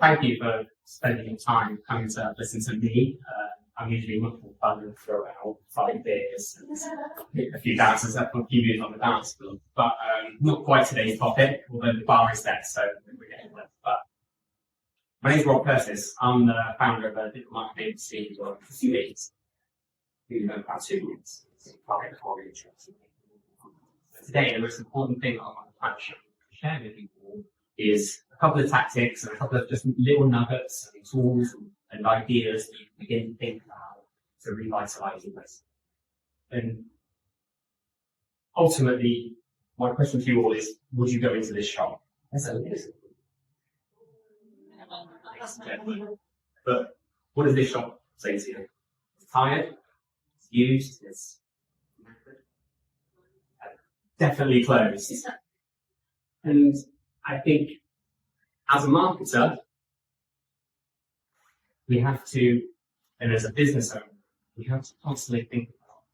thank you for spending your time coming to listen to me. I'm usually much more fun and throw out 5 beers and a few dances, a few views on the dance floor. But not quite today's topic, although the bar is there, so we're getting there. But my name is Rob Curtis. I'm the founder of a digital marketing agency for a few years. We've been about 2 years. Today, the most important thing I want to share with you all is a couple of tactics and a couple of just little nuggets and tools and ideas that you can begin to think about to revitalize your business. And ultimately, my question to you all is, would you go into this shop? But what does this shop say to you? It's tired, it's used, it's definitely closed. And I think as a marketer, we have to, and as a business owner, we have to constantly think about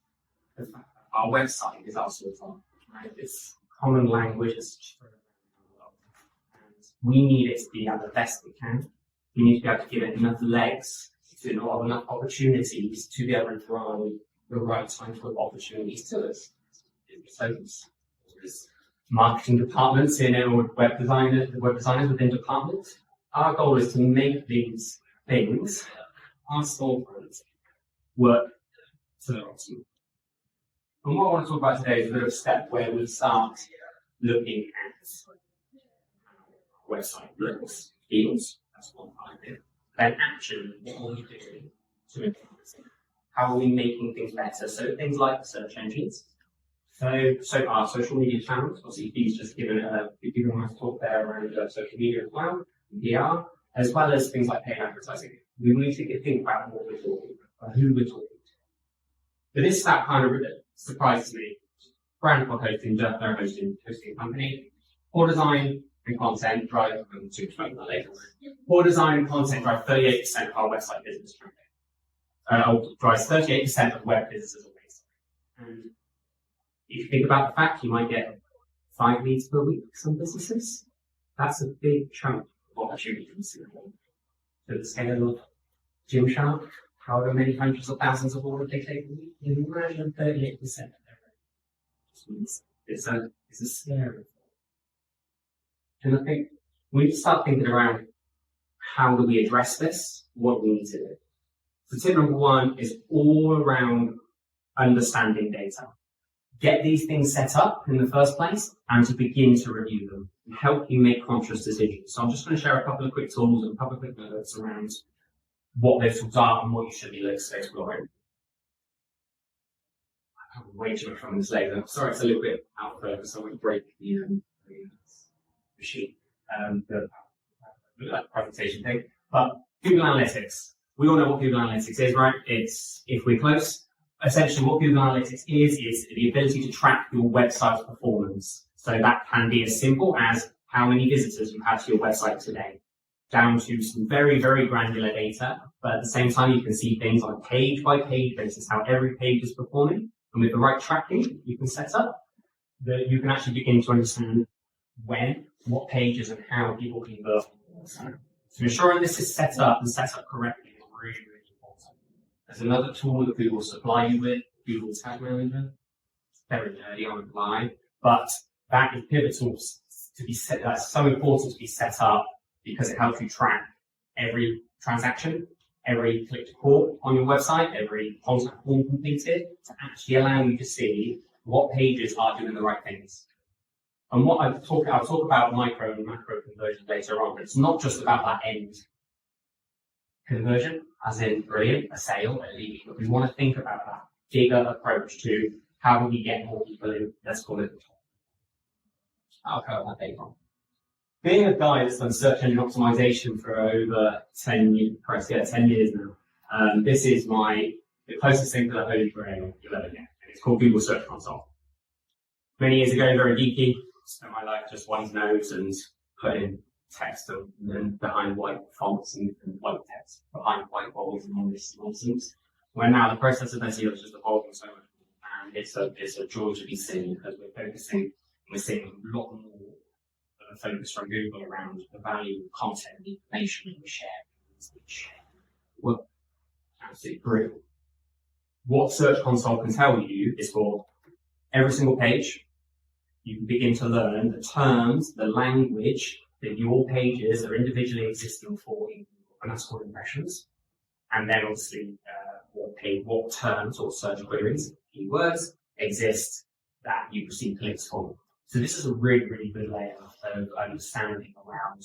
the fact that our website is our source of, right? It's common language, it's and we need it to be at the best we can. We need to be able to give it enough legs, to enough opportunities to be able to drive the right type of opportunities to us. So there's marketing departments in it, or web designers within departments. Our goal is to make these things, our storefronts, work to their optimum. And what I want to talk about today is a bit of a step where we start looking at website looks, feels, that's one part of it. Then action, what are we doing to improve it? How are we making things better? So things like search engines. So our social media channels, obviously Dee's just given a nice talk there around social media as well, PR, as well as things like paid advertising. We need to think about what we're talking about, who we're talking to. But this that kind of surprises me. Brand for hosting, they're a hosting company. Core design and content drive, I'm too much about that later. Core design and content drive 38% of our website business traffic. Drives 38% of web visitors on website. And if you think about the fact you might get 5 leads per week for some businesses, that's a big chunk of opportunities. To the scale of Gymshark, however many hundreds of thousands of orders they take a week, imagine 38% of their revenue. It's a scary thing. And I think we need to start thinking around how do we address this, what we need to do. So tip number 1 is all around understanding data. Get these things set up in the first place and to begin to review them and help you make conscious decisions. So I'm just going to share a couple of quick tools and a couple of quick notes around what those tools are and what you should be exploring. I can't way too much from this later. Sorry, it's a little bit out of focus, so I won't break the machine, the presentation thing. But Google Analytics. We all know what Google Analytics is, right? It's if we're close. Essentially, what Google Analytics is the ability to track your website's performance. So that can be as simple as how many visitors you have to your website today, down to some very, very granular data. But at the same time, you can see things on a page-by-page basis, how every page is performing. And with the right tracking you can set up, that you can actually begin to understand when, what pages, and how people convert. So ensuring this is set up and set up correctly is really, really important. There's another tool that Google supply you with, Google Tag Manager. It's very nerdy, I won't lie, but that is pivotal to be set. That's so important to be set up because it helps you track every transaction, every click to call on your website, every contact form completed, to actually allow you to see what pages are doing the right things. And what I'll talk about micro and macro conversion later on, but it's not just about that end conversion, as in brilliant, a sale, a lead, but we want to think about that bigger approach to how do we get more people in, let's call it the top. I'll cover that later on. Being a guy that's done search engine optimization for over 10 years now, this is the closest thing to the Holy Grail you'll ever get. And it's called Google Search Console. Many years ago, very geeky, spent my life just wanting notes and putting text and behind white fonts and white text behind white bubbles and all this nonsense. Where now the process of SEO is just evolving so much, and it's a joy to be seen because we're seeing a lot more a focus from Google around the value of content, the information that we share. Well, absolutely brilliant. What Search Console can tell you is for every single page, you can begin to learn the terms, the language that your pages are individually existing for, and that's called impressions. And then obviously what terms or search queries, keywords exist that you receive clicks for. So this is a really, really good layer of understanding around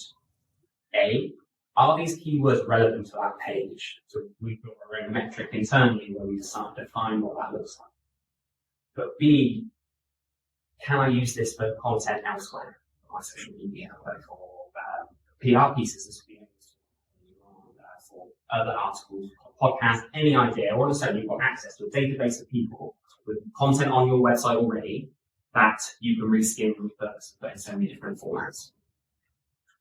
are these keywords relevant to our page? So we've got our own metric internally where we start to define what that looks like. But B, can I use this for content elsewhere? My social media, for PR pieces, this will be for other articles, podcasts, any idea. All of a sudden, you've got access to a database of people with content on your website already that you can reskin and repurpose, but in so many different formats.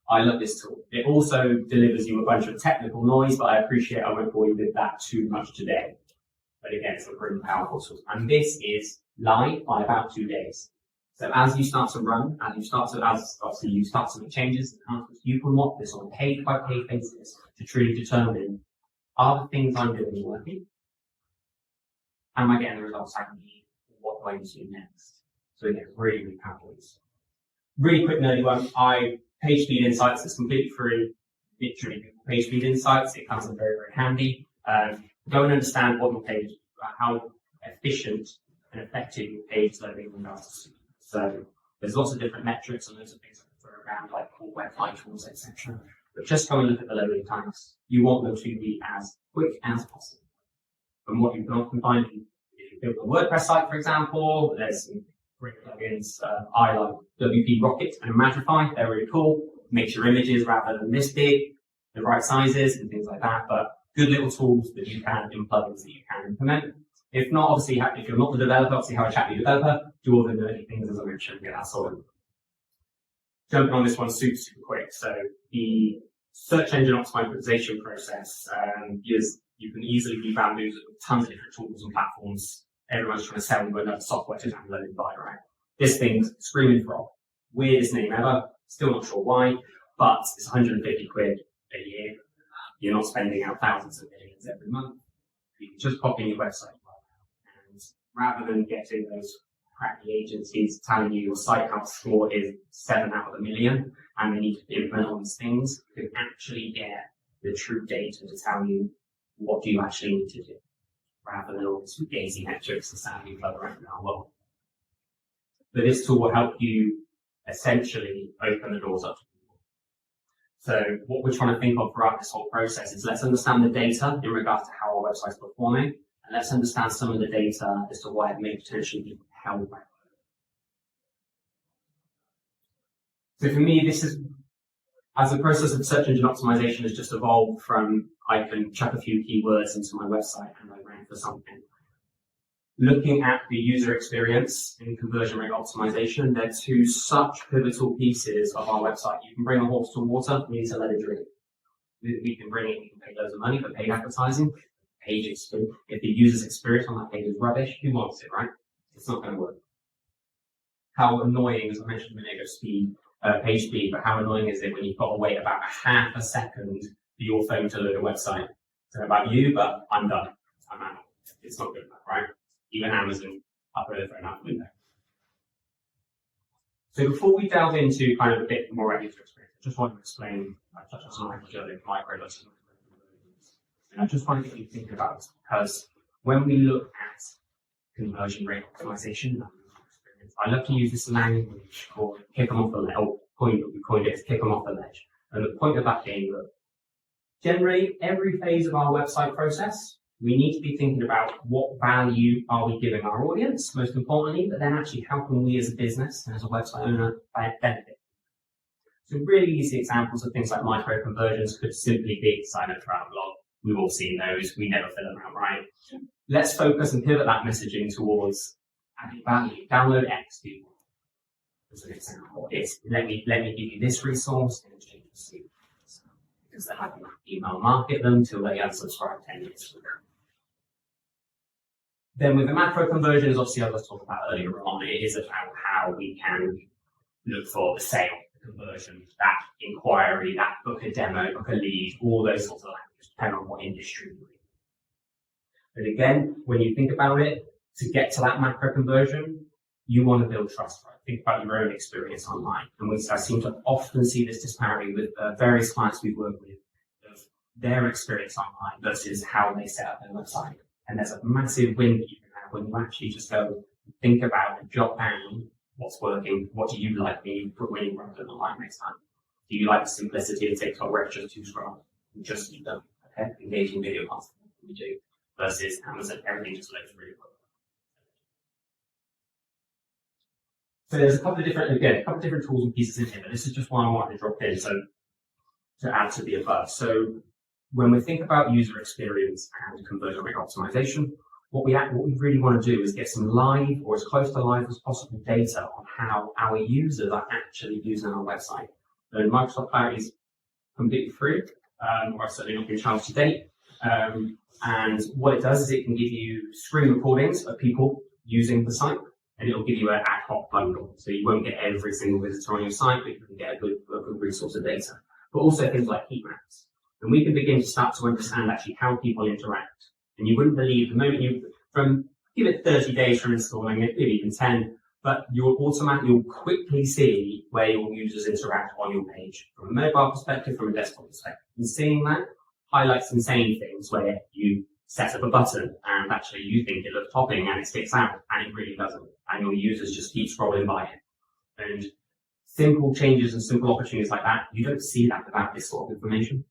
I love this tool. It also delivers you a bunch of technical noise, but I appreciate I won't bore you with that too much today. But again, it's a really powerful tool. And this is live by about 2 days. So as you start to run, as you start to make changes, you can watch this on a page-by-page basis to truly determine, are the things I'm doing working? Am I getting the results I need? What do I need to do next? So again, really, really powerful. Really quick nerdy one. PageSpeed Insights is completely free. Literally, PageSpeed Insights, it comes in very, very handy. Go and understand what your page, how efficient and effective your page loading is. So there's lots of different metrics and loads of things that throw around, like core web vitals, etc. But just go and look at the loading times. You want them to be as quick as possible. And what you can often find, if you build a WordPress site, for example, there's some great plugins. I like SKYROCKET and Magify. They're really cool. Makes your images rather than this big, the right sizes and things like that. But good little tools that you can in plugins that you can implement. If not, obviously, if you're not the developer, obviously have a chat with your developer, do all the nerdy things as I mentioned, get that sorted. Jumping on this one super, super quick. So the search engine optimization process, you can easily be bamboozled with tons of different tools and platforms. Everyone's trying to sell you another software to download and buy, right? This thing's screaming frog. Weirdest name ever. Still not sure why, but it's 150 quid a year. You're not spending out thousands of millions every month. You can just pop in your website. And rather than getting those crappy agencies telling you your site health score is 7 out of a million and they need to implement all these things, you can actually get the true data to tell you what do you actually need to do, rather than all these gazy metrics and sounding flood around our world. But this tool will help you essentially open the doors up to people. So what we're trying to think of throughout this whole process is let's understand the data in regards to how our website's performing, and let's understand some of the data as to why it may potentially be held back. So for me, this is, as the process of search engine optimization has just evolved from I can chuck a few keywords into my website and I rank for something. Looking at the user experience in conversion rate optimization, they're two such pivotal pieces of our website. You can bring a horse to water, we need to let it drink. We can bring it, we can pay loads of money for paid advertising. Page experience. If the user's experience on that page is rubbish, who wants it, right? It's not going to work. How annoying, as I mentioned a minute ago, page speed, but how annoying is it when you've got to wait about a half a second for your phone to load a website? I don't know about you, but I'm done. I'm out. It's not good enough, right? Even Amazon, I'll put it out the window. So before we delve into kind of a bit more about user experience, I just want to explain, I touched on some language earlier, micro-lessons. And I just want to get you thinking about this because when we look at conversion rate optimization, I love to use this language called kick them off the ledge, or we coined it as kick them off the ledge. And the point of that being that generally every phase of our website process, we need to be thinking about what value are we giving our audience, most importantly, but then actually how can we as a business and as a website owner benefit. So really easy examples of things like micro conversions could simply be sign up for our blog. We've all seen those. We never fill them out, right? Let's focus and pivot that messaging towards adding value. Download X, people. As an example, it's let me give you this resource and change the seat. Because they have to email market them till they unsubscribe 10 years from now. Then with the macro conversions, obviously I was talking about earlier on, it is about how we can look for the sale, conversion, that inquiry, that book a demo, book a lead, all those sorts of languages, depending on what industry you're in. But again, when you think about it, to get to that macro conversion, you want to build trust, right? Think about your own experience online. And I seem to often see this disparity with various clients we work with of their experience online versus how they set up their website. And there's a massive win that you can have when you actually just go think about and jot down what's working, what do you like when you run it online next time. Do you like the simplicity of TikTok where it's just two scrolls? Just you don't, okay? Engaging video content, you do. Versus Amazon, everything just looks really well. So there's a couple of different tools and pieces in here, but this is just one I wanted to drop in so to add to the above. So when we think about user experience and conversion rate optimization, what we really want to do is get some live or as close to live as possible data on how our users are actually using our website. And Microsoft Cloud is completely free, or certainly not been charged to date. And what it does is it can give you screen recordings of people using the site, and it'll give you an ad hoc bundle. So you won't get every single visitor on your site, but you can get a good resource of data. But also things like heat maps. And we can begin to start to understand actually how people interact. And you wouldn't believe the moment give it 30 days from installing it, maybe even 10, but you'll quickly see where your users interact on your page from a mobile perspective, from a desktop perspective. And seeing that highlights some same things where you set up a button and actually you think it looks popping and it sticks out and it really doesn't. And your users just keep scrolling by it. And simple changes and simple opportunities like that, you don't see that without this sort of information.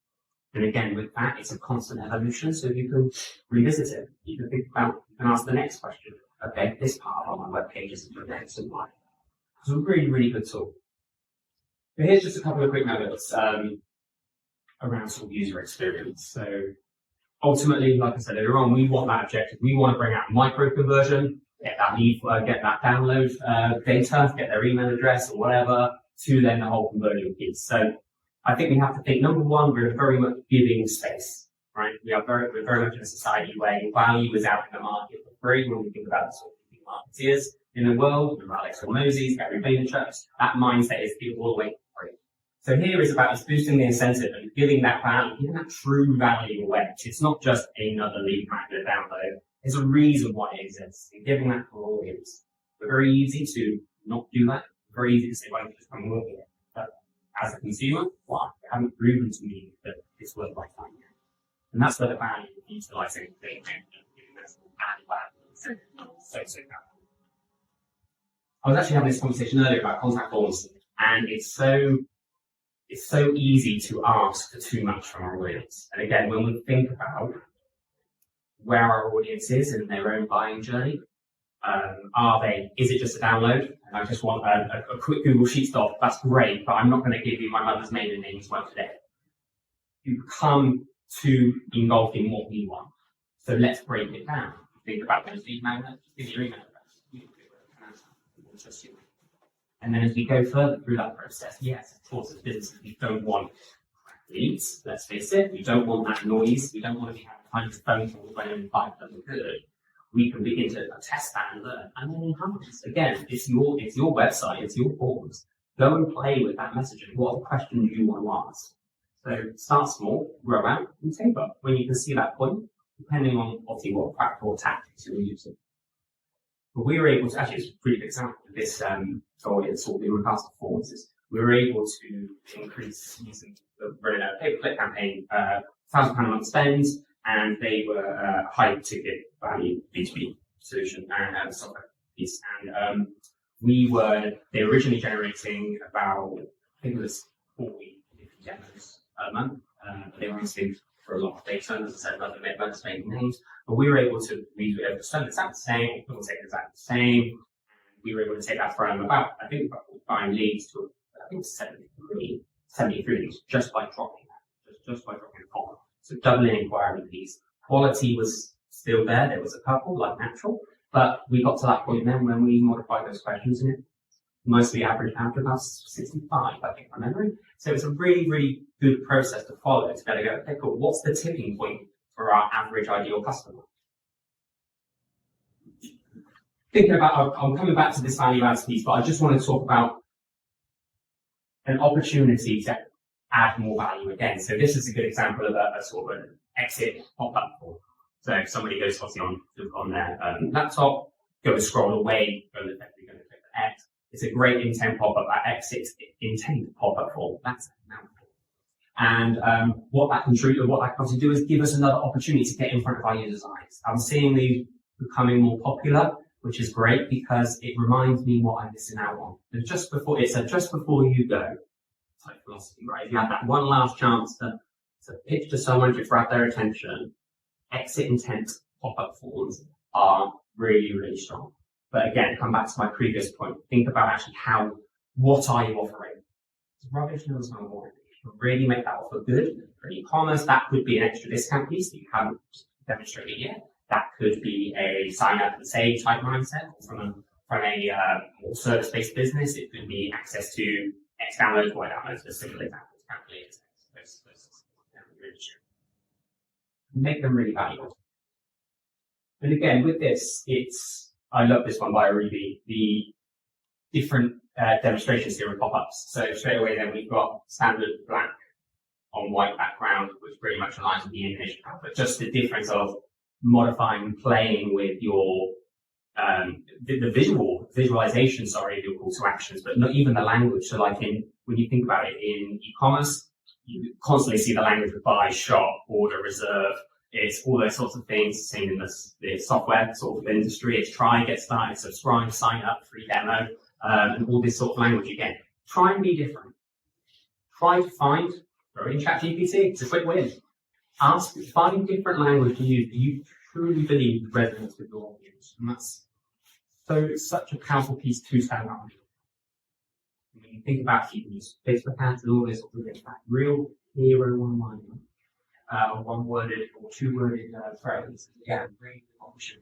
And again, with that, it's a constant evolution, so you can revisit it. You can ask the next question. Okay, this part of my web page is next and why. It's a really, really good tool. But here's just a couple of quick nuggets around sort of user experience. So ultimately, like I said earlier on, we want that objective. We want to bring out micro conversion, get that download data, get their email address or whatever, to then the whole conversion piece. So I think we have to think, number one, we're very much giving space, right? We're very much in a society where value is out in the market for free. When we think about the sort of marketeers in the world, Alex Hormozy, Gary Vaynerchuk, that mindset is give all the way for free. So here is about us boosting the incentive and giving that value, giving that true value away. It's not just another lead magnet download. There's a reason why it exists, and giving that to our audience. It's very easy to not do that. It's very easy to say, well, just come work with it. But as a consumer, well, you haven't proven to me that it's worth my time. And that's where the value of utilizing the data and giving that value so powerful. I was actually having this conversation earlier about contact forms, and it's so easy to ask for too much from our audience. And again, when we think about where our audience is in their own buying journey, is it just a download? And I just want a quick Google Sheets doc, that's great, but I'm not going to give you my mother's maiden name as well today. You become too engulfed in what we want. So let's break it down. Think about those lead magnets, give your email address. And then as we go further through that process, yes, of course, as businesses, we don't want leads, let's face it. We don't want that noise. We don't want to be having hundreds of phone calls when only 5 of them are good. We can begin to test that and learn. And then enhance. Again, it's your website, it's your forms. Go and play with that messaging. What are the questions you want to ask? So start small, grow out, and taper when you can see that point, depending on obviously what practical tactics you're using. But we were able to, actually, it's a pretty good example of this audience or in regards to performances. We were able to increase using running a pay-per-click campaign, £1,000 a month spend, and they were a high ticket value B2B solution and software piece. And they were originally generating about, I think it was 40 demos a month. They were asking for a lot of data, and as I said, another networks making names. But we were able to spend exactly the same, people take exactly the same. We were able to take that from about 5 leads to, 73 leads just by dropping that, just by dropping a column. So doubling inquiry leads. Quality was still there. There was a couple, like natural, but we got to that point then when we modified those questions and it mostly averaged out to about 65, I think, from memory. So it's a really, really good process to follow to better go, okay, cool, what's the tipping point for our average ideal customer? Thinking about, I'm coming back to this value adds piece, but I just want to talk about an opportunity to add more value again. So this is a good example of a sort of an exit pop-up form. So if somebody goes obviously on their laptop, go and scroll away, effectively going to click the X. It's a great intent pop-up, that exit intent pop-up form. That's a mouthful. And what that can do is give us another opportunity to get in front of our users' eyes. I'm seeing these becoming more popular, which is great because it reminds me what I'm missing out on. And just before you go type philosophy, right? If you have that one last chance to pitch to someone to grab their attention, exit intent pop-up forms are really, really strong. But again, come back to my previous point. Think about actually what are you offering? Rubbish knows no more. You can really make that offer good. For e-commerce, that could be an extra discount piece that you haven't demonstrated yet. That could be a sign up and save type mindset from a more service-based business. It could be access to X downloads, Y downloads, as simple examples, calculators, make them really valuable. And again, with this, I love this one by Ruby, the different demonstrations here and pop-ups. So straight away then we've got standard black on white background, which pretty much aligns with the image, but just the difference of modifying and playing with your the visualization, of your call to actions, but not even the language. So like when you think about it in e-commerce, you constantly see the language of buy, shop, order, reserve. It's all those sorts of things seen in the software sort of industry. It's try, get started, subscribe, sign up, free demo, and all this sort of language again. Try and be different. Try to find, throw in ChatGPT, it's a quick win. Find different language to use that you truly believe resonates with your audience. And that's such a powerful piece to stand out. When you think about people use Facebook ads and all this sort of thing, that real hero one-liner, one-worded or two-worded phrase, yeah, great option.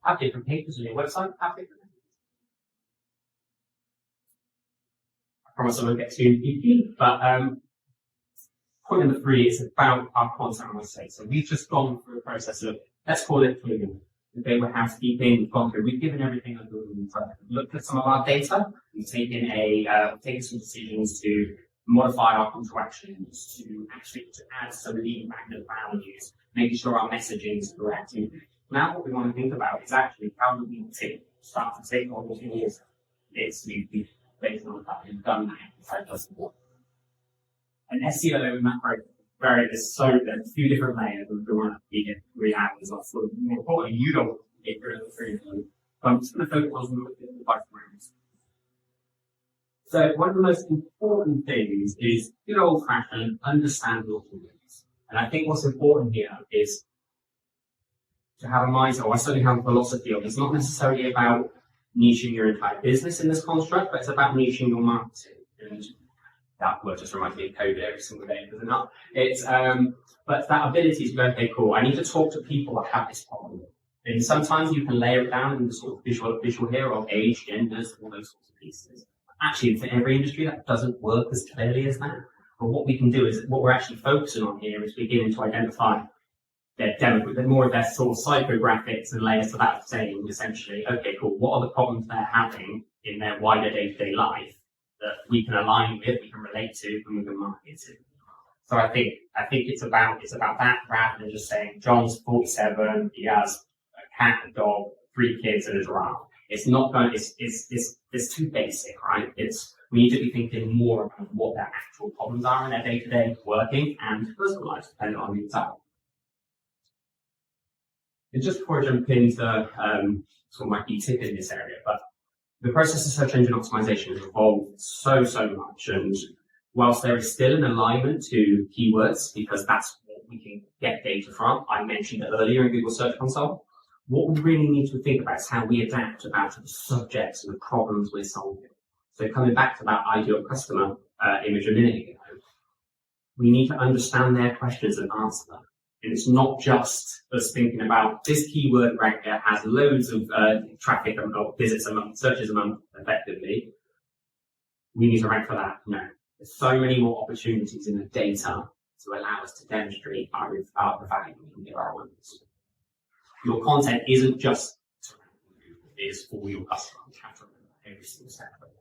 Have different pages on your website, have different. I promise I won't get too geeky, but point number 3 is about our content message. So we've just gone through a process of, let's call it cleaning. Okay, we're housekeeping, we've given everything under the roof. Looked at some of our data, we've taken some decisions to modify our call to actions, to add some lead magnet values, making sure our messaging is correct. And now what we want to think about is actually how do we start to take on what it is. We've based on that, we've done that. And SEO macro there's a few different layers of the one that we have is also more importantly, you don't get rid of the free flow. But I'm just going to focus on the backgrounds. So one of the most important things is good old fashioned understand your audience. And I think what's important here is to have a mindset, or I certainly have a philosophy of it's not necessarily about niching your entire business in this construct, but it's about niching your marketing. And that word just reminds me of code every single day, does it not? But that ability to go, okay, cool, I need to talk to people that have this problem. And sometimes you can layer it down in the sort of visual here of age, genders, all those sorts of pieces. Actually, for every industry, that doesn't work as clearly as that. But what we can do is, what we're actually focusing on here is beginning to identify more of their sort of psychographics and layers to that, saying essentially, okay, cool, what are the problems they're having in their wider day-to-day life that we can align with, we can relate to, and we can market to. So I think it's about that rather than just saying John's 47, he has a cat, a dog, 3 kids, and a giraffe. It's not going. It's too basic, right? We need to be thinking more about what their actual problems are in their day-to-day working and personal lives, depending on the example. And just before I jump into sort of my key tip in this area, but the process of search engine optimization has evolved so much, and whilst there is still an alignment to keywords, because that's what we can get data from, I mentioned it earlier in Google Search Console, what we really need to think about is how we adapt to the subjects and the problems we're solving. So coming back to that ideal customer image a minute ago, we need to understand their questions and answer them. And it's not just us thinking about this keyword ranker has loads of traffic or visits a month, searches a month effectively. We need to rank for that. No. There's so many more opportunities in the data to allow us to demonstrate the value we can give our audience. Your content isn't just to rank for Google, it is for your customer. You have to remember every single step of it.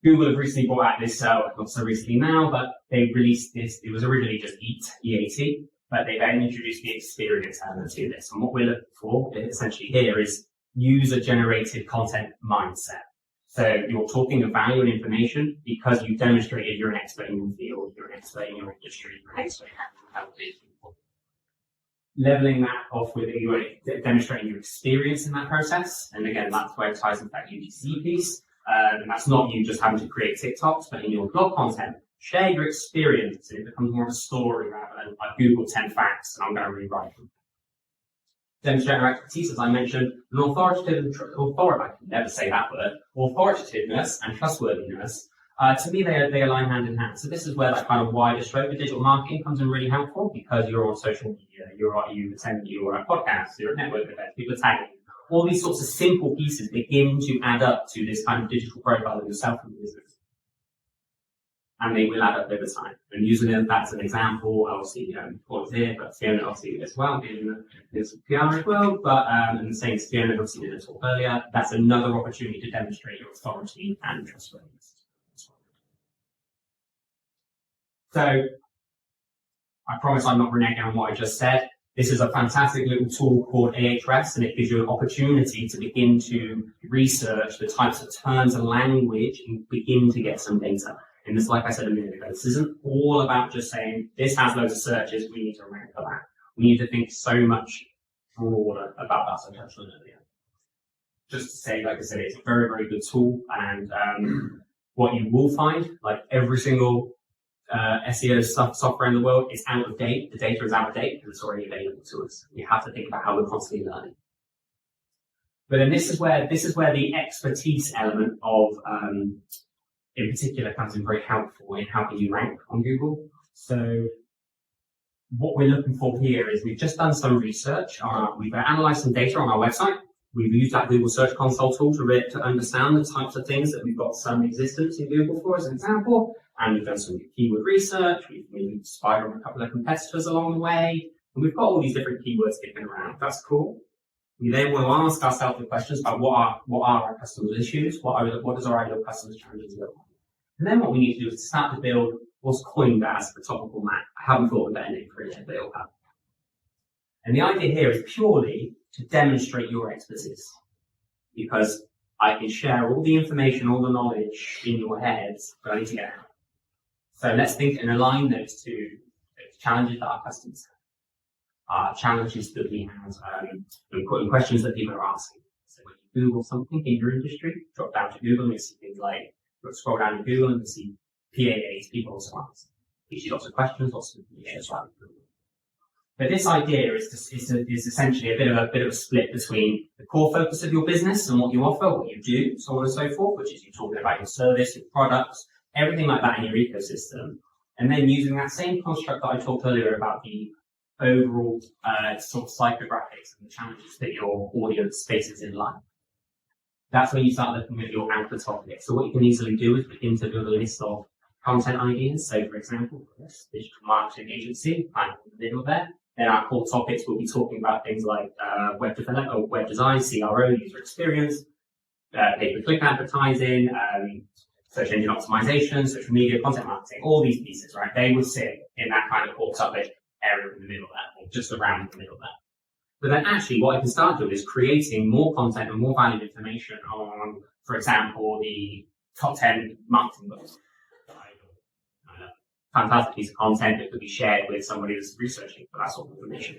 Google have recently brought out this, not so recently now, but they released this. It was originally just EAT, but they then introduced the experience element to this. And what we're looking for essentially here is user-generated content mindset. So you're talking of value and information because you've demonstrated you're an expert in your field, you're an expert in your industry, you're an expert in how to help people. Leveling that off with you demonstrating your experience in that process. And again, that's where it ties into that UGC piece. And that's not you just having to create TikToks, but in your blog content, share your experience and it becomes more of a story rather than I Googled 10 facts and I'm going to rewrite them. Demonstrate our expertise, as I mentioned, and I can never say that word, authoritativeness and trustworthiness. To me, they align hand in hand. So this is where that kind of wider scope of digital marketing comes in really helpful because you're on social media, you're a podcast, you're a network event, people are tagging you. All these sorts of simple pieces begin to add up to this kind of digital profile of yourself and the business. And they will add up over time. And using that as an example, obviously, Paul's here, but Fiona obviously as well, is PR as well, but and the same as Fiona obviously did a talk earlier, that's another opportunity to demonstrate your authority and trustworthiness. So, I promise I'm not reneging on what I just said. This is a fantastic little tool called Ahrefs, and it gives you an opportunity to begin to research the types of terms and language and begin to get some data. And this, like I said a minute ago, this isn't all about just saying, this has loads of searches, we need to rank for that. We need to think so much broader about that, as I touched on earlier. Just to say, like I said, it's a very, very good tool, and what you will find, like every single SEO software in the world is out of date. The data is out of date because it's already available to us. We have to think about how we're constantly learning. But then this is where the expertise element of in particular comes in very helpful in helping you rank on Google. So what we're looking for here is we've just done some research. We've analyzed some data on our website. We've used that Google Search Console tool to understand the types of things that we've got some existence in Google for, as an example. And we've done some keyword research. We've spied on a couple of competitors along the way. And we've got all these different keywords kicking around. That's cool. We then will ask ourselves the questions about what are our customers' issues, what does our ideal customers' challenges look like. And then what we need to do is start to build what's coined as the topical map. I haven't thought of a better name for it yet, but it'll have. And the idea here is purely to demonstrate your expertise, because I can share all the information, all the knowledge in your heads, but I need to get out. So let's think and align those to the challenges that our customers have, challenges that we have, important questions that people are asking. So when you Google something in your industry, drop down to Google and you see things like, scroll down to Google and you see PAAs, people also ask. You see lots of questions, lots of information as well. But this idea is essentially a bit of a split between the core focus of your business and what you offer, what you do, so on and so forth, which is you talking about your service, your products, everything like that in your ecosystem, and then using that same construct that I talked earlier about the overall sort of psychographics and the challenges that your audience faces in life. That's when you start looking at your anchor topics. So what you can easily do is begin to build a list of content ideas. So for example, this digital marketing agency, kind of in the middle there. Then our core topics will be talking about things like web development, or web design, CRO, user experience, pay-per-click advertising, search engine optimization, social media, content marketing, all these pieces, right? They would sit in that kind of core topic area in the middle there, or just around the middle there. But then actually what I can start doing is creating more content and more valued information on, for example, the top 10 marketing books. Fantastic piece of content that could be shared with somebody who's researching for that sort of information.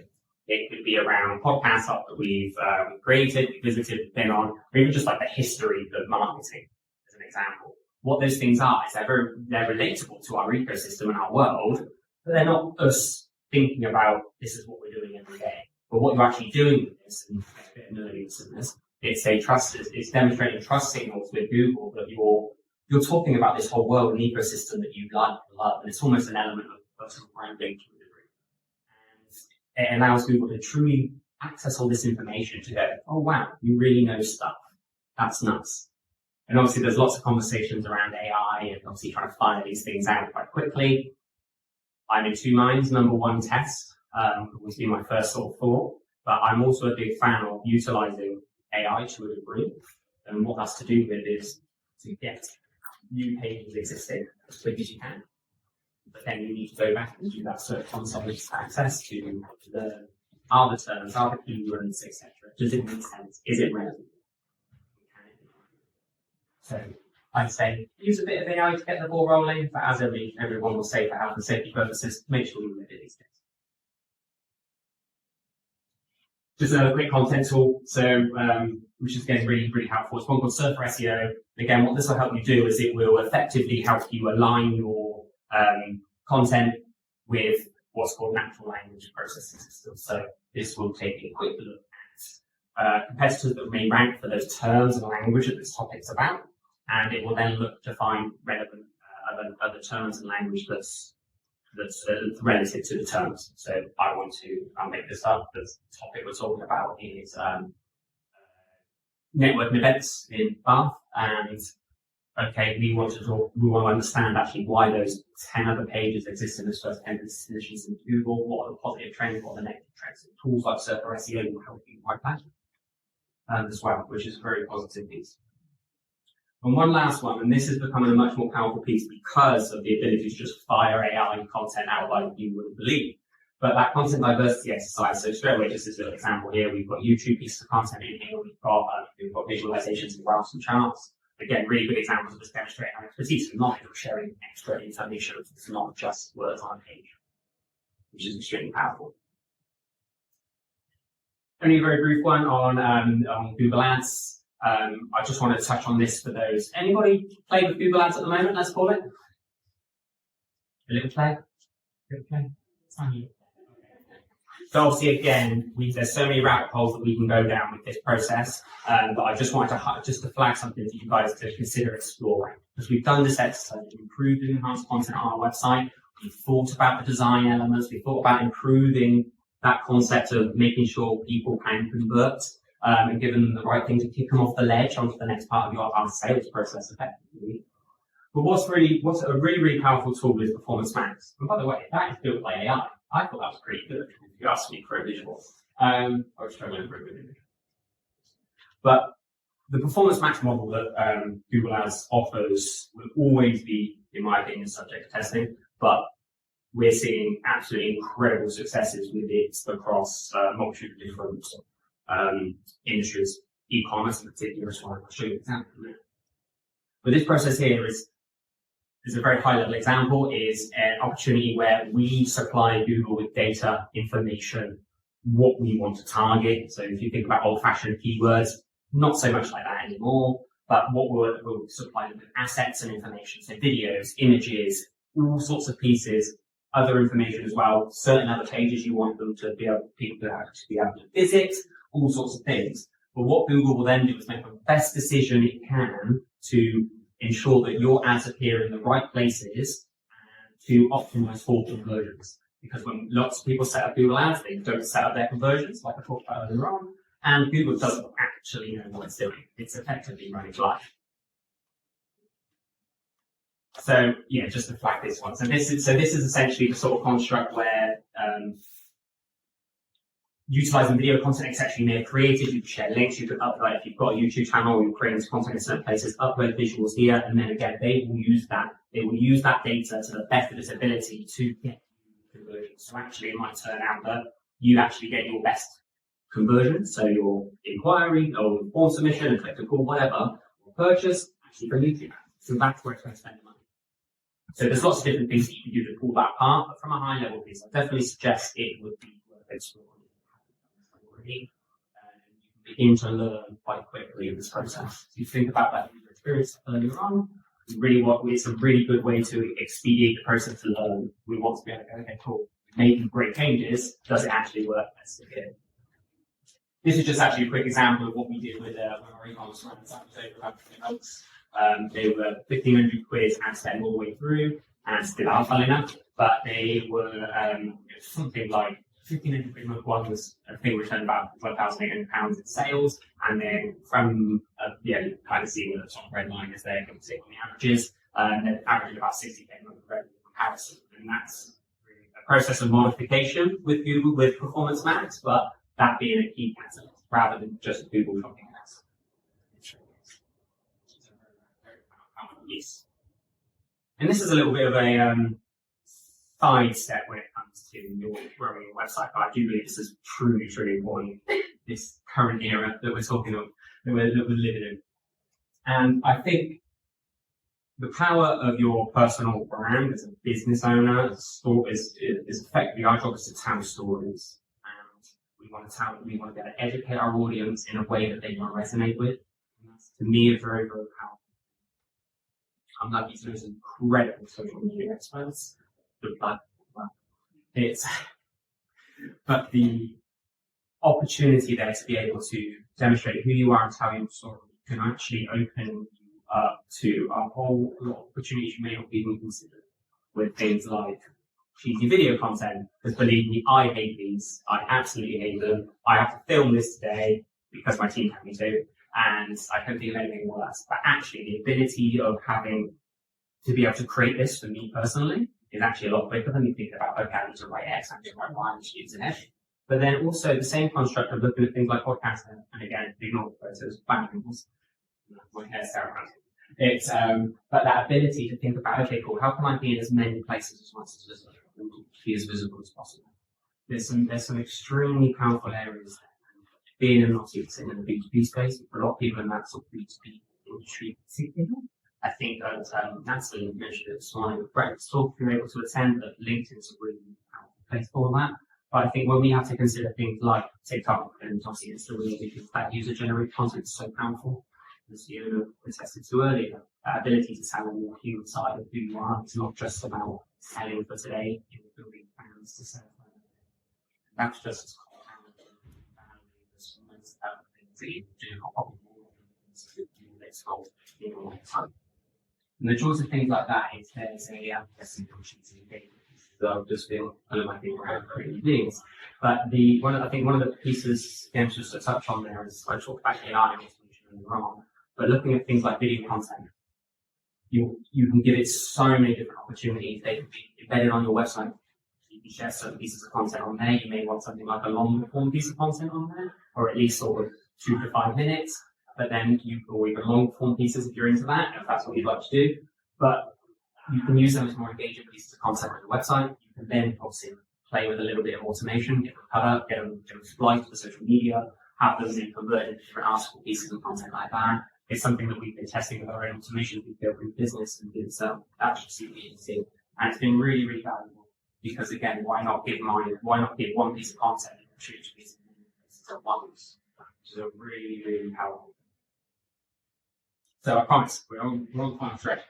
It could be around podcasts that we've created, visited, been on, or even just like the history of marketing, as an example. What those things are is they're relatable to our ecosystem and our world, but they're not us thinking about this is what we're doing every day. But what you're actually doing with this, and a bit of nerdiness in this, it's demonstrating trust signals with Google that you're talking about this whole world and ecosystem that you like and love, and it's almost an element of personal branding to a degree. And it allows Google to truly access all this information to go, oh wow, you really know stuff. That's nuts. And obviously there's lots of conversations around AI and obviously trying to find these things out quite quickly. I'm in two minds. Number one, test. Always been my first sort of thought, but I'm also a big fan of utilizing AI to a degree. And what that's to do with is to get new pages existing as quick as you can. But then you need to go back and do that search console access to the are the terms, are the keywords, etc. Does it make sense? Is it relevant? So I'd say use a bit of AI to get the ball rolling, but as everyone will say for health and safety purposes, make sure you limit these things. Just another quick content tool, so which is again really helpful. It's one called Surfer SEO. Again, what this will help you do is it will effectively help you align your content with what's called natural language processing systems. So this will take a quick look at competitors that may rank for those terms and language that this topic's about, and it will then look to find relevant other terms and language that's relative to the terms. So I'll make this up. The topic we're talking about is networking events in Bath, and okay, we want to understand actually why those 10 other pages exist in those first 10 positions in Google. What are the positive trends? What are the negative trends? And tools like Surfer SEO will help you write that as well, which is a very positive piece. And one last one, and this is becoming a much more powerful piece because of the ability to just fire AI content out like you wouldn't believe. But that content diversity exercise, so straight away, just as a little example here, we've got YouTube pieces of content in here, we've got visualizations and graphs and charts. Again, really good examples of this demonstrate our expertise and knowledge of sharing extra information. It's not just words on a page, which is extremely powerful. Only a very brief one on Google Ads. I just wanted to touch on this for those. Anybody play with Google Ads at the moment, let's call it? A little play? A little play? Tiny. So obviously, again, there's so many rabbit holes that we can go down with this process, but I just wanted to flag something for you guys to consider exploring. Because we've done this exercise, we've improved and enhanced content on our website, we've thought about the design elements, we've thought about improving that concept of making sure people can convert, and giving them the right thing to kick them off the ledge onto the next part of your sales process effectively. But what's a really powerful tool is Performance Max. And by the way, that is built by AI. I thought that was pretty good, if you ask me for a visual. I was struggling for a good image. But the Performance Max model that Google Ads offers will always be, in my opinion, subject to testing, but we're seeing absolutely incredible successes with it across a multitude of different industries, e-commerce in particular, as well. I'll show you an example in a minute. But this process here is a very high-level example, is an opportunity where we supply Google with data, information, what we want to target. So if you think about old-fashioned keywords, not so much like that anymore, but what we'll supply them with assets and information. So videos, images, all sorts of pieces, other information as well, certain other pages you want them to be able, people to be able to visit, all sorts of things. But what Google will then do is make the best decision it can to ensure that your ads appear in the right places and to optimize for conversions. Because when lots of people set up Google Ads, they don't set up their conversions, like I talked about earlier on, and Google doesn't actually know what it's doing. It's effectively running live. So yeah, just to flag this one. So this is essentially the sort of construct where utilizing video content, etc., you may have created, you can share links, you can upload, if you've got a YouTube channel, you're creating content in certain places, upload visuals here, and then again, they will use that data to the best of its ability to get conversions. So actually, it might turn out that you actually get your best conversion, so your inquiry, or form submission, a click to call, whatever, or purchase, actually from YouTube. So that's where it's going to spend the money. So there's lots of different things that you can do to pull that apart, but from a high level piece, I definitely suggest it would be worth exploring. You can begin to learn quite quickly in this process. So you think about that user experience earlier on. It's a really good way to expedite the process to learn. We want to be able to go, okay, cool, making great changes. Does it actually work? Let's look at it. This is just actually a quick example of what we did with our e-commerce runs. That was over about 3 months. They were 1,500 quid ad spend all the way through, and still are, funnily enough. But they were something like 1,500 quid month one was a thing returned about £12,800 in sales, and then from you kind of see where the top red line is there, you can see on the averages, and they're averaging about 60k month revenue comparison, and that's really a process of modification with Google with Performance Max, but that being a key catalyst rather than just Google shopping ads. Yes. And this is a little bit of a sidestep when it comes to growing your website, but I do believe this is truly, truly important, this current era that we're talking of, that we're living in. And I think the power of your personal brand as a business owner is effectively our job is to tell stories. And we want to be able to educate our audience in a way that they can resonate with. And that's, to me, a very, very powerful. I'm lucky to know some incredible social media experts. But the opportunity there to be able to demonstrate who you are and tell your story can actually open you up to a whole lot of opportunities you may not even consider, with things like cheesy video content. Because believe me, I hate these. I absolutely hate them. I have to film this today because my team had me to, and I couldn't think of anything worse. But actually, the ability of having to be able to create this for me personally is actually a lot quicker than you think about, okay, I need to write X, I need to write Y, I need to use an F. But then also the same construct of looking at things like podcasting, and again, ignore the photos, bangles, my hair's terrible. It's, but that ability to think about, okay, cool, how can I be in as many places as once as visible, and be as visible as possible? There's some extremely powerful areas there. Being in the B2B space, for a lot of people in that sort of B2B industry, I think that Natalie mentioned it this morning with Brett's talk, if you're able to attend, that LinkedIn's a really powerful place for that. But I think when we have to consider things like TikTok and obviously Instagram, because that user-generated content is so powerful, as you attested to earlier, that ability to tell a more human side of who you are. It's not just about selling for today, you're building fans to sell. That's just as things that you do. And the choice of things like that is there's a opportunity. So I've just been my favorite creating things. But I think one of the pieces, again, just to touch on there is I talked about AI and automation wrong. But looking at things like video content, you can give it so many different opportunities. They can be embedded on your website. You can share certain pieces of content on there. You may want something like a long form piece of content on there, or at least sort of 2 to 5 minutes. But then or even long form pieces if you're into that, if that's what you'd like to do. But you can use them as more engaging pieces of content on your website. You can then obviously play with a little bit of automation, get them cut up, get them spliced for social media, have them then converted into different article pieces of content like that. It's something that we've been testing with our own automation we've built in business and did so actually CTAs. And it's been really, really valuable because again, why not give one piece of content and choose pieces at once? Which is a really, really powerful. So I promise we're on the final stretch.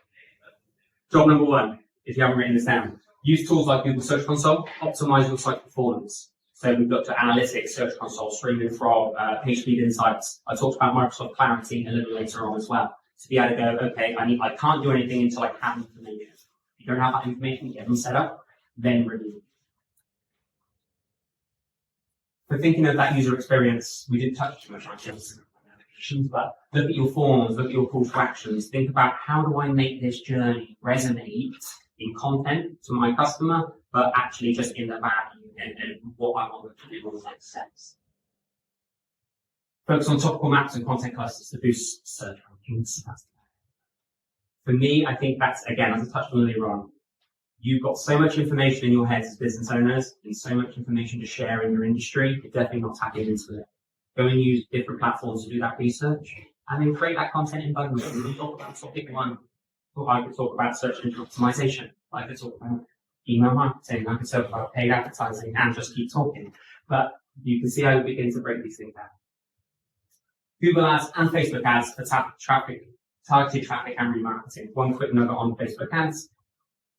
Job number 1, if you haven't written this down, use tools like Google Search Console, optimize your site performance. So we've looked at analytics, Search Console, streaming from PageSpeed Insights. I talked about Microsoft Clarity a little later on as well. To be able to go, okay, I can't do anything until I have information. If you don't have that information, get them set up, then review. For thinking of that user experience, we didn't touch too much on this. But look at your forms, look at your call to actions, think about how do I make this journey resonate in content to my customer, but actually just in the value and what I want them to do on the next steps. Focus on topical maps and content clusters to boost search rankings. For me, I think that's, again, as I touched on earlier on, you've got so much information in your heads as business owners and so much information to share in your industry, you're definitely not tapping into it. Go and use different platforms to do that research, and then create that content in bundles. We talk about topic 1. I could talk about search engine optimization. I could talk about email marketing. I could talk about paid advertising, and just keep talking. But you can see how you begin to break these things down. Google ads and Facebook ads for targeted traffic and remarketing. One quick nugget on Facebook ads.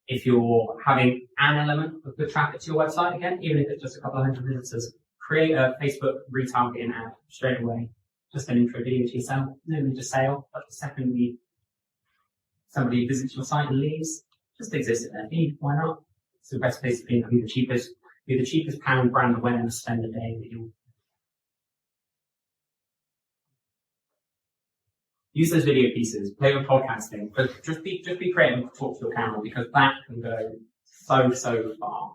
If you're having an element of good traffic to your website, again, even if it's just a couple of hundred visitors, create a Facebook retargeting ad straight away. Just an intro video to yourself, no need to sale, but the second somebody visits your site and leaves, just exist in their feed, why not? It's the best place to be, be the cheapest pound brand awareness spend a day that you'll use those video pieces, play with podcasting, but just be creative and talk to your camera because that can go so far.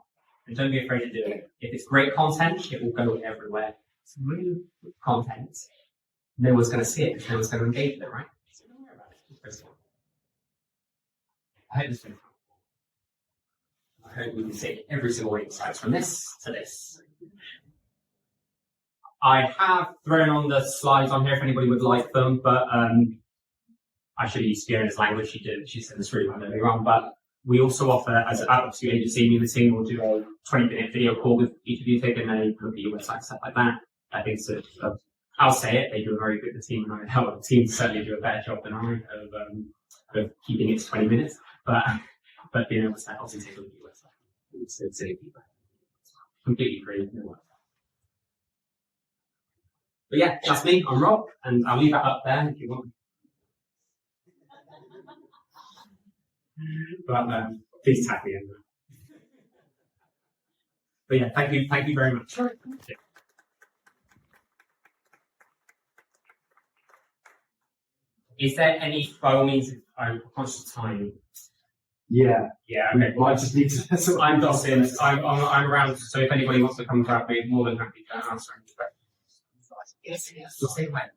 And don't be afraid to do it. If it's great content, it will go everywhere. It's really good content. No one's going to see it because no one's going to engage with it, right? So don't worry about it. I hope this has been helpful. I hope we can take every single insight from this to this. I have thrown on the slides on here if anybody would like them, but I should use Fiona's language. She said this really well earlier on, but we also offer, as obviously agency and the team will do a 20-minute video call with each of you, taking a look at your website, stuff like that. I think so. I'll say it, they do a very good, the team, and the team certainly do a better job than I of keeping it to 20 minutes, but being able to obviously take a look at your website. It's completely free. But yeah, that's me, I'm Rob, and I'll leave that up there if you want. But please tag me in there. But yeah, thank you very much. Yeah. Is there any, by all means, I'm conscious of time? Yeah. Yeah, okay. Well, I just need to. I'm Dustin. I'm around, so if anybody wants to come grab me, more than happy to answer any questions. Yes. Just say when.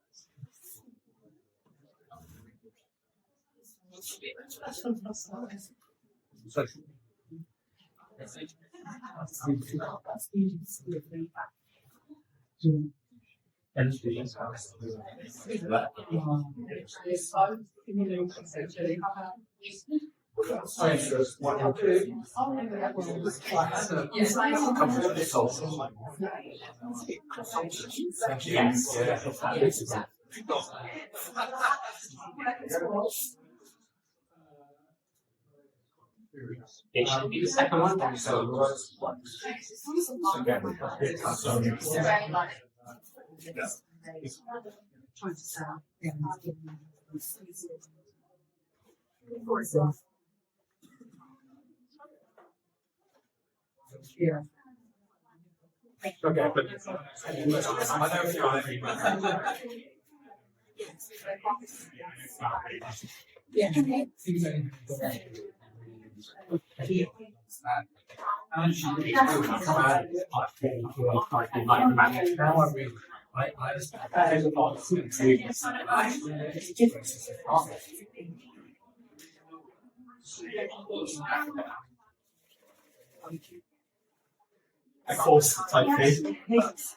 It should be the second one. Yeah. Okay, but of course, type thing. Yes.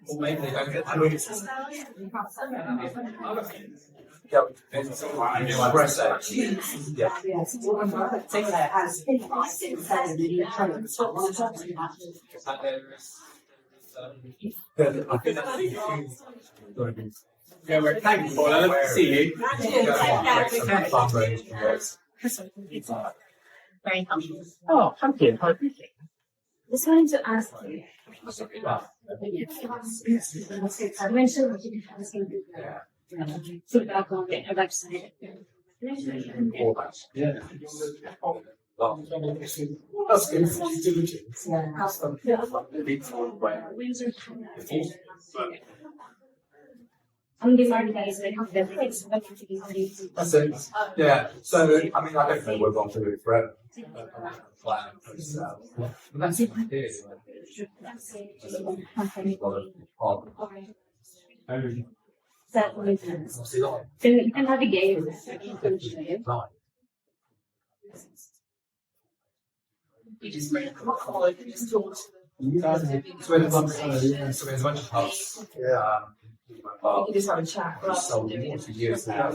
Or maybe they don't get choices. Yeah, we're thank you, Paula. Lovely to see you. Very helpful. Oh, thank you. I appreciate it. Just wanted to ask you. I mentioned that you have some feedback on the website. Yeah. That's good. On these articles, they have the fixed budget to be ready. That's it. Yeah. So, I mean, I don't know we're going to do it forever. Plan. That's it. That makes sense. So you can navigate. You just make a call, you just talk to them. So there's a bunch of hubs. Yeah. You can just have a chat. So we want to use that.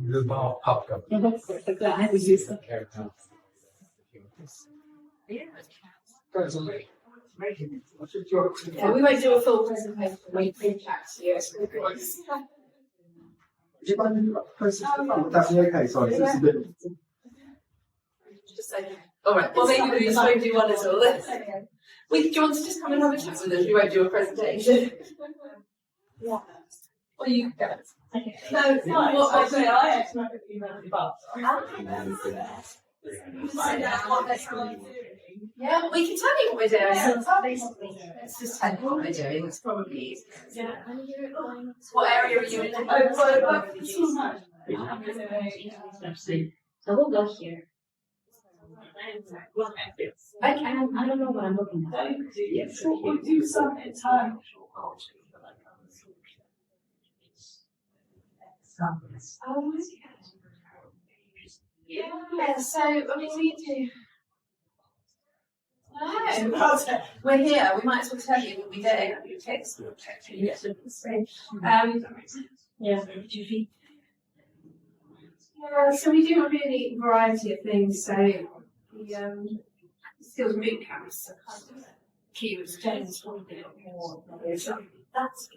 The bar pub government. I was used to. Yeah, we might do a full presentation when you chat to you. Do you mind pressing the button? Would that be okay? Sorry, this is a bit. Just say, all right. Well, maybe we just won't do one at all. Do you want to just come and have a chat with us? We won't do a presentation. Yeah. Or you go. Okay. No, what I say, I actually not email the boss. Yeah, well, we can tell you what we're doing. Let's just tell you what we're doing. It's probably easy. Yeah. What area are you in? So we'll go here. Okay, I don't know what I'm looking at. Yes, we'll do some time. Yeah, so I mean, we do. No, we're here. We might as well tell you what we do. Text. Yeah. Yeah, so we do a really variety of things. So the skills boot camps, keywords, James, one bit more. So that's